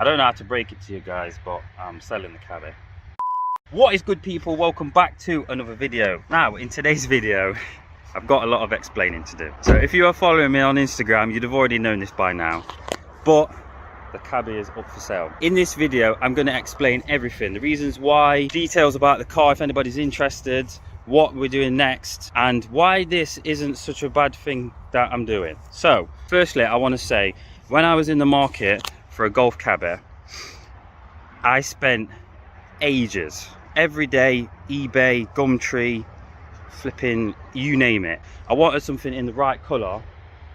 I don't know how to break it to you guys, but I'm selling the Cabby. What is good, people? Welcome back to another video. Now, in today's video, I've got a lot of explaining to do. So if you are following me on Instagram, you'd have already known this by now, but the Cabby is up for sale. In this video, I'm going to explain everything, the reasons why, details about the car if anybody's interested, what we're doing next, and why this isn't such a bad thing that I'm doing. So firstly, I want to say, when I was in the market for a Golf Cabby, I spent ages, every day, eBay, Gumtree, flipping, you name it. I wanted something in the right colour,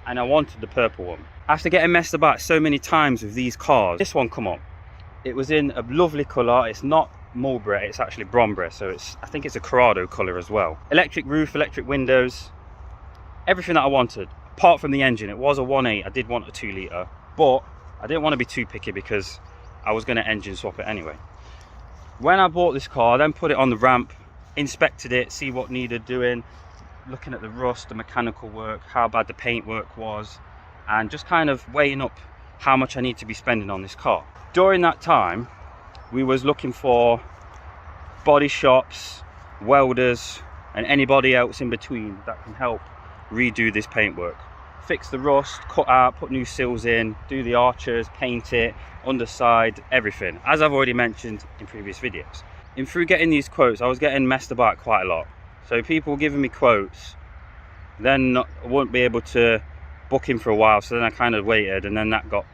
and I wanted the purple one. After getting messed about so many times with these cars, this one come up. It was in a lovely colour. It's not Mulberry, it's actually Bromberry, so I think it's a Corrado colour as well. Electric roof, electric windows, everything that I wanted, apart from the engine. It was a 1.8, I did want a 2 litre, but I didn't want to be too picky because I was going to engine swap it anyway. When I bought this car, I then put it on the ramp, inspected it, see what needed doing, looking at the rust, the mechanical work, how bad the paint work was, and just kind of weighing up how much I need to be spending on this car. During that time, we was looking for body shops, welders, and anybody else in between that can help redo this paintwork. Fix the rust, cut out, put new sills in, do the arches, paint it, underside, everything, as I've already mentioned in previous videos. And through getting these quotes, I was getting messed about quite a lot. So people were giving me quotes, then I wouldn't be able to book in for a while, so then I kind of waited, and then that got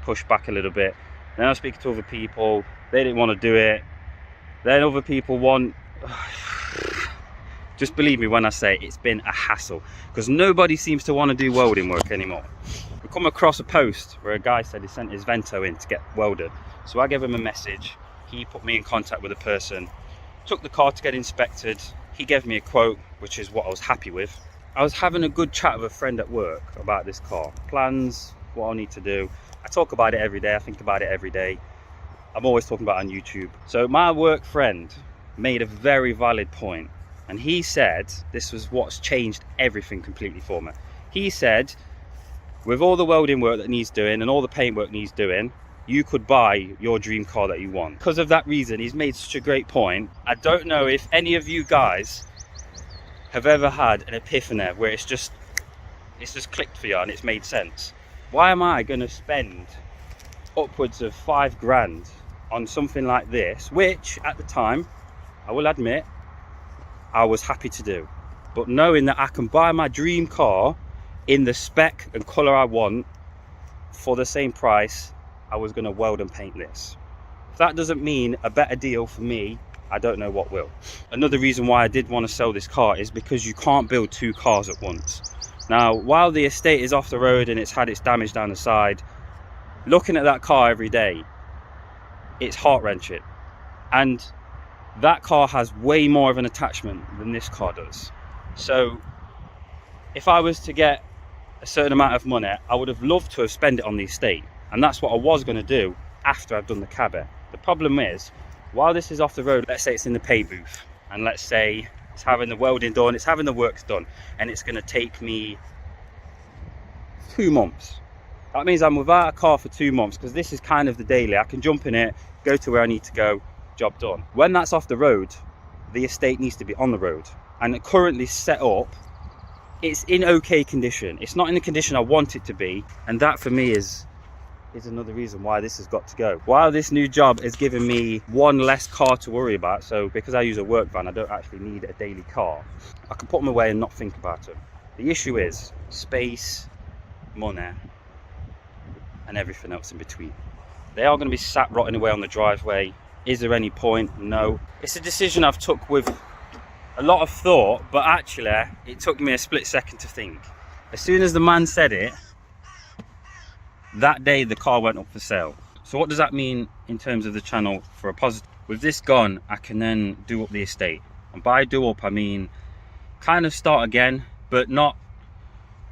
pushed back a little bit. Then I was speaking to other people, they didn't want to do it. Then other people want... Just believe me when I say it's been a hassle, because nobody seems to want to do welding work anymore. We come across a post where a guy said he sent his Vento in to get welded. So I gave him a message, he put me in contact with a person, took the car to get inspected, he gave me a quote, which is what I was happy with. I was having a good chat with a friend at work about this car, plans, what I need to do. I talk about it every day, I think about it every day. I'm always talking about it on YouTube. So my work friend made a very valid point. And he said, this was what's changed everything completely for me. He said, with all the welding work that needs doing and all the paint work needs doing, you could buy your dream car that you want. Because of that reason, he's made such a great point. I don't know if any of you guys have ever had an epiphany where it's just clicked for you and it's made sense. Why am I going to spend upwards of £5 on something like this, which at the time, I will admit, I was happy to do, but knowing that I can buy my dream car in the spec and colour I want for the same price, I was going to weld and paint this. If that doesn't mean a better deal for me, I don't know what will. Another reason why I did want to sell this car is because you can't build two cars at once. Now, while the estate is off the road and it's had its damage down the side, looking at that car every day, it's heart-wrenching. And that car has way more of an attachment than this car does. So if I was to get a certain amount of money, I would have loved to have spent it on the estate, and that's what I was going to do after I've done the Cabby. The problem is, while this is off the road, let's say it's in the paint booth, and let's say it's having the welding done, it's having the works done, and it's going to take me 2 months. That means I'm without a car for 2 months, because this is kind of the daily. I can jump in it, go to where I need to go, job done. When that's off the road, the estate needs to be on the road, and currently set up, it's in okay condition. It's not in the condition I want it to be, and that for me is another reason why this has got to go. While this new job is giving me one less car to worry about, so because I use a work van, I don't actually need a daily car, I can put them away and not think about them. The issue is space, money, and everything else in between. They are going to be sat rotting away on the driveway. Is there any point? No. It's a decision I've took with a lot of thought, but actually it took me a split second to think. As soon as the man said it, that day the car went up for sale. So what does that mean in terms of the channel for a positive? With this gone, I can then do up the estate. And by do up, I mean kind of start again, but not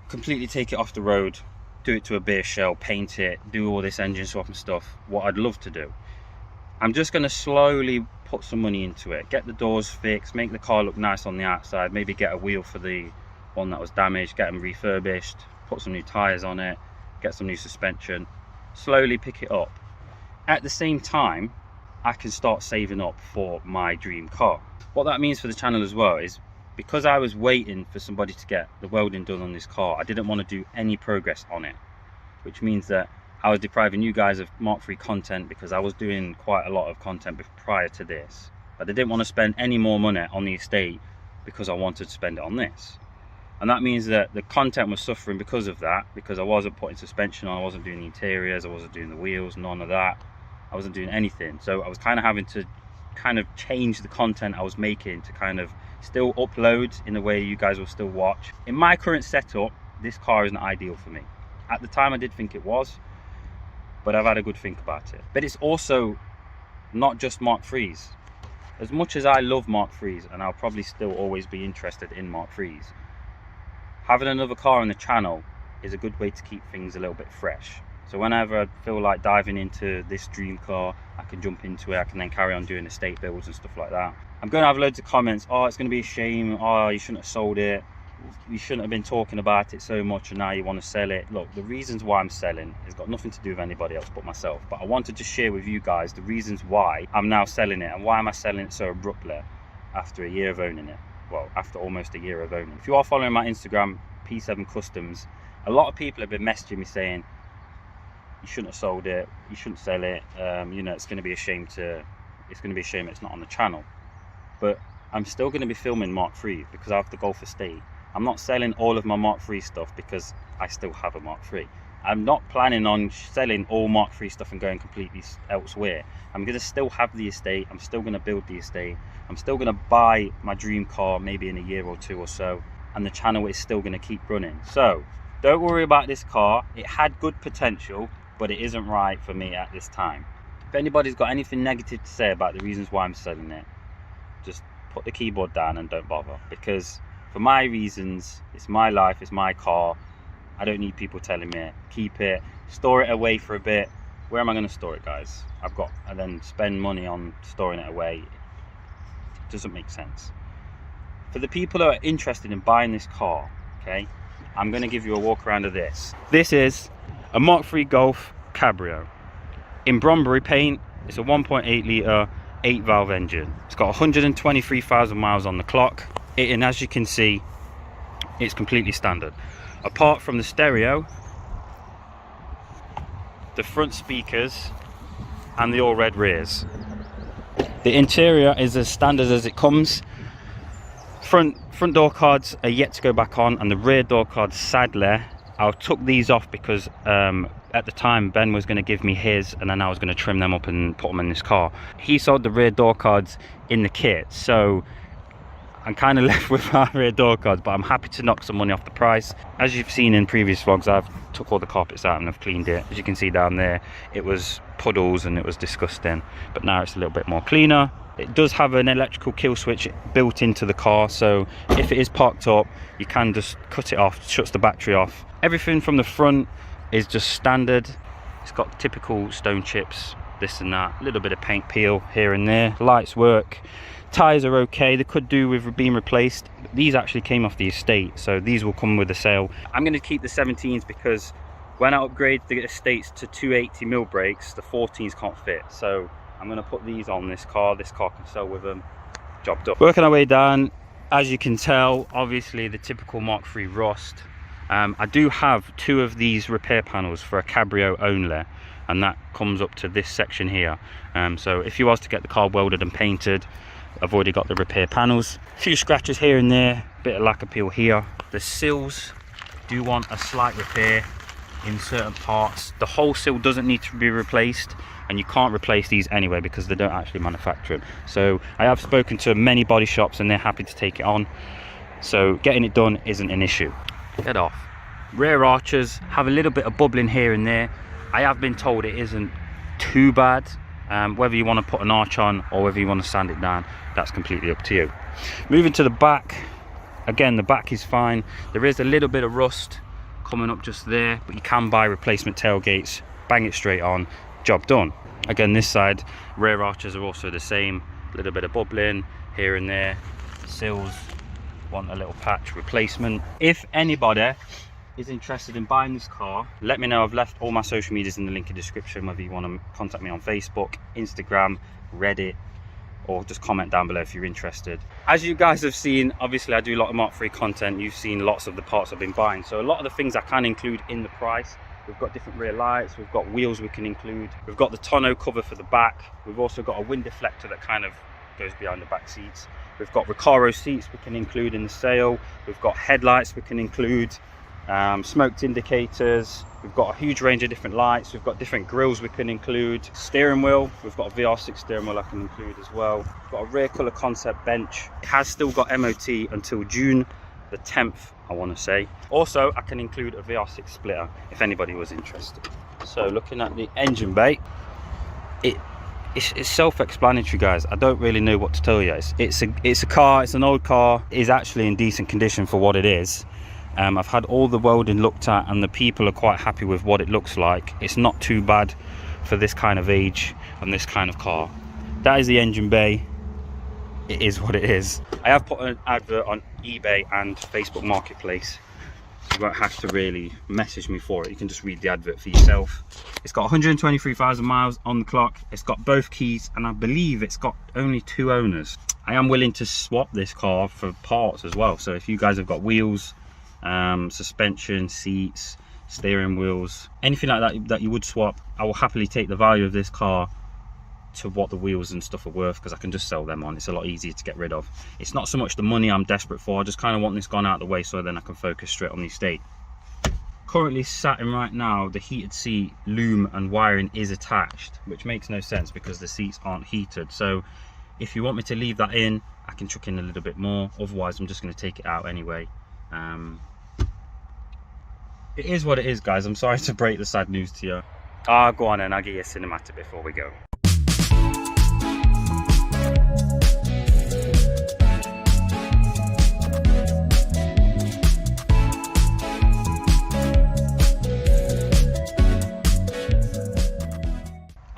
completely take it off the road, do it to a bare shell, paint it, do all this engine swap and stuff, what I'd love to do. I'm just going to slowly put some money into it, get the doors fixed, make the car look nice on the outside, maybe get a wheel for the one that was damaged, get them refurbished, put some new tyres on it, get some new suspension, slowly pick it up. at the same time, I can start saving up for my dream car. What that means for the channel as well is, because I was waiting for somebody to get the welding done on this car, I didn't want to do any progress on it, which means that I was depriving you guys of Mark III content, because I was doing quite a lot of content prior to this, but I didn't want to spend any more money on the estate because I wanted to spend it on this. And that means that the content was suffering because of that, because I wasn't putting suspension on, I wasn't doing the interiors, I wasn't doing the wheels, none of that. I wasn't doing anything. So I was kind of having to change the content I was making to kind of still upload in a way you guys will still watch. In my current setup, this car isn't ideal for me. At the time I did think it was, but I've had a good think about it. But it's also not just Mark IIIs. As much as I love Mark IIIs, and I'll probably still always be interested in Mark IIIs, having another car on the channel is a good way to keep things a little bit fresh. So whenever I feel like diving into this dream car, I can jump into it, I can then carry on doing estate builds and stuff like that. I'm going to have loads of comments, oh, it's going to be a shame, oh, you shouldn't have sold it, you shouldn't have been talking about it so much and now you want to sell it. Look, the reasons why I'm selling has got nothing to do with anybody else but myself, but I wanted to share with you guys the reasons why I'm now selling it, and why am I selling it so abruptly after a year of owning it. Well, after almost a year of owning it. If you are following my Instagram, P7 Customs, a lot of people have been messaging me saying, you shouldn't have sold it, you shouldn't sell it, you know, it's going to be a shame it's not on the channel. But I'm still going to be filming Mark III because I have the Golf Estate. I'm not selling all of my Mark III stuff because I still have a Mark III. I'm not planning on selling all Mark III stuff and going completely elsewhere. I'm going to still have the estate, I'm still going to build the estate, I'm still going to buy my dream car maybe in a year or two or so, and the channel is still going to keep running. So don't worry about this car. It had good potential, but it isn't right for me at this time. If anybody's got anything negative to say about the reasons why I'm selling it, just put the keyboard down and don't bother, because for my reasons, it's my life, it's my car. I don't need people telling me keep it, store it away for a bit. Where am I going to store it, guys? And then spend money on storing it away. It doesn't make sense. For the people who are interested in buying this car, okay, I'm going to give you a walk around of this. This is a Mark III Golf Cabrio in Brombury paint. It's a 1.8 litre 8 valve engine. It's got 123,000 miles on the clock, and as you can see, it's completely standard. Apart from the stereo, the front speakers and the all red rears. The interior is as standard as it comes. Front door cards are yet to go back on, and the rear door cards, sadly, I took these off because at the time Ben was going to give me his, and then I was going to trim them up and put them in this car. He sold the rear door cards in the kit, so I'm kind of left with my rear door cards, but I'm happy to knock some money off the price. As you've seen in previous vlogs, I've took all the carpets out and I've cleaned it. As you can see down there, it was puddles and it was disgusting, but now it's a little bit more cleaner. It does have an electrical kill switch built into the car, so if it is parked up, you can just cut it off, shuts the battery off. Everything from the front is just standard. It's got typical stone chips, this and that, a little bit of paint peel here and there. Lights work, tyres are okay, they could do with being replaced. These actually came off the estate, so these will come with the sale. I'm going to keep the 17s because when I upgrade the estates to 280mm brakes, the 14s can't fit, so I'm going to put these on this car can sell with them. Job done. Working our way down, as you can tell, obviously the typical Mark III rust. I do have 2 of these repair panels for a Cabrio only, and that comes up to this section here. So if you was to get the car welded and painted, I've already got the repair panels. A few scratches here and there, bit of lacquer peel here. The sills do want a slight repair in certain parts. The whole sill doesn't need to be replaced, and you can't replace these anyway because they don't actually manufacture them. So I have spoken to many body shops and they're happy to take it on, so getting it done isn't an issue. Get off. Rear arches have a little bit of bubbling here and there. I have been told it isn't too bad. Whether you want to put an arch on or whether you want to sand it down, that's completely up to you. Moving to the back, again, the back is fine. There is a little bit of rust coming up just there, but you can buy replacement tailgates, bang it straight on, job done. Again, this side, rear arches are also the same, a little bit of bubbling here and there. Sills want a little patch replacement. If anybody is interested in buying this car, let me know. I've left all my social medias in the link in the description, whether you want to contact me on Facebook, Instagram, Reddit, or just comment down below if you're interested. As you guys have seen, obviously I do a lot of Mark III content. You've seen lots of the parts I've been buying, so a lot of the things I can include in the price. We've got different rear lights, we've got wheels we can include, we've got the tonneau cover for the back, we've also got a wind deflector that kind of goes behind the back seats, we've got Recaro seats we can include in the sale, we've got headlights we can include, smoked indicators, we've got a huge range of different lights, we've got different grills we can include, steering wheel, we've got a VR6 steering wheel I can include as well, we've got a rear colour concept bench. It has still got MOT until June the 10th, I want to say. Also, I can include a VR6 splitter if anybody was interested. So looking at the engine bay, it's self-explanatory, guys. I don't really know what to tell you. It's a car, it's an old car, it is actually in decent condition for what it is. I've had all the welding looked at and the people are quite happy with what it looks like. It's not too bad for this kind of age and this kind of car. That is the engine bay. It is what it is. I have put an advert on eBay and Facebook Marketplace. You won't have to really message me for it. You can just read the advert for yourself. It's got 123,000 miles on the clock. It's got both keys, and I believe it's got only 2 owners. I am willing to swap this car for parts as well. So if you guys have got wheels, suspension, seats, steering wheels, anything like that that you would swap, I will happily take the value of this car to what the wheels and stuff are worth, because I can just sell them on. It's a lot easier to get rid of. It's not so much the money I'm desperate for, I just kind of want this gone out of the way so then I can focus straight on the estate. Currently sat in right now, the heated seat loom and wiring is attached, which makes no sense because the seats aren't heated. So if you want me to leave that in, I can chuck in a little bit more, otherwise I'm just going to take it out anyway. It is what it is, guys. I'm sorry to break the sad news to you. Go on and I'll give you a cinematic before we go.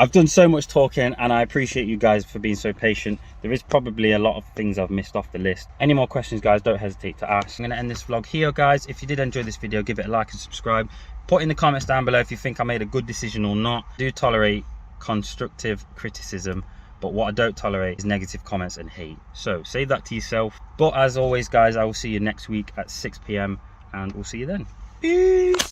I've done so much talking and I appreciate you guys for being so patient. There is probably a lot of things I've missed off the list. Any more questions, guys, don't hesitate to ask. I'm going to end this vlog here, guys. If you did enjoy this video, give it a like and subscribe. Put in the comments down below if you think I made a good decision or not. I do tolerate constructive criticism, but what I don't tolerate is negative comments and hate. So save that to yourself. But as always, guys, I will see you next week at 6 PM and we'll see you then. Peace.